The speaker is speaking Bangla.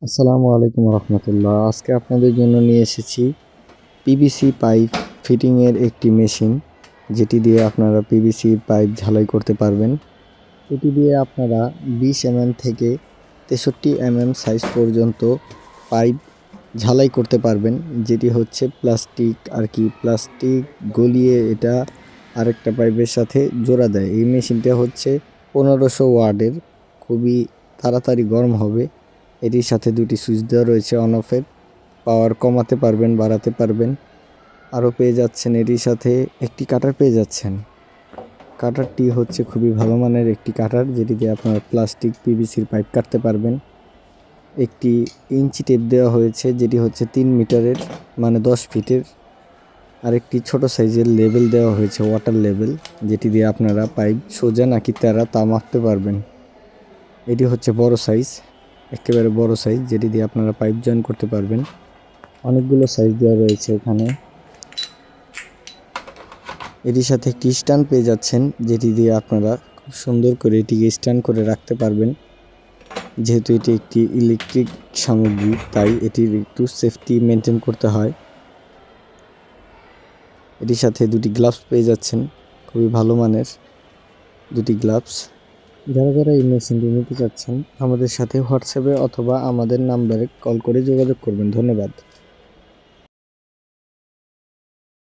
আসসালামু আলাইকুম রহমতুল্লাহ। আজকে আপনাদের জন্য নিয়ে এসেছি পিভিসি পাইপ ফিটিংয়ের একটি মেশিন, যেটি দিয়ে আপনারা পিভিসি পাইপ ঝালাই করতে পারবেন। এটি দিয়ে আপনারা 20 থেকে 63 সাইজ পর্যন্ত পাইপ ঝালাই করতে পারবেন, যেটি হচ্ছে প্লাস্টিক আর কি। প্লাস্টিক গলিয়ে এটা আরেকটা পাইপের সাথে জোড়া দেয়। এই মেশিনটা হচ্ছে 1500 ওয়াটের, খুবই তাড়াতাড়ি গরম হবে। এটির সাথে দুটি সুইচ দেওয়া রয়েছে অন অফের, পাওয়ার কমাতে পারবেন, বাড়াতে পারবেন। আরও পেয়ে যাচ্ছেন এটির সাথে একটি কাটার পেয়ে যাচ্ছেন। কাটারটি হচ্ছে খুবই ভালো মানের একটি কাটার, যেটি দিয়ে আপনারা প্লাস্টিক পিভিসির পাইপ কাটতে পারবেন। একটি ইঞ্চি টেপ দেওয়া হয়েছে, যেটি হচ্ছে 3 মিটারের মানে 10 ফিটের। আরেকটি ছোট সাইজের লেবেল দেওয়া হয়েছে, ওয়াটার লেবেল, যেটি দিয়ে আপনারা পাইপ সোজা নাকি তেরা তা মাপতে পারবেন। এটি হচ্ছে বড় সাইজ, একেবারে বড় সাইজ, যেটি দিয়ে আপনারা পাইপ জয়েন করতে পারবেন। অনেকগুলো সাইজ দেওয়া রয়েছে এখানে। এটির সাথে একটি স্ট্যান্ড পেয়ে যাচ্ছেন, যেটি দিয়ে আপনারা খুব সুন্দর করে এটিকে স্ট্যান্ড করে রাখতে পারবেন। যেহেতু এটি একটি ইলেকট্রিক সামগ্রী, তাই এটির একটু সেফটি মেনটেন করতে হয়। এটির সাথে দুটি গ্লাভস পেয়ে যাচ্ছেন, খুবই ভালো মানের দুটি গ্লাভস। যারা যারা এই মেশিনটি নিতে চাচ্ছেন আমাদের সাথে হোয়াটসঅ্যাপে অথবা আমাদের নাম্বারে কল করে যোগাযোগ করবেন। ধন্যবাদ।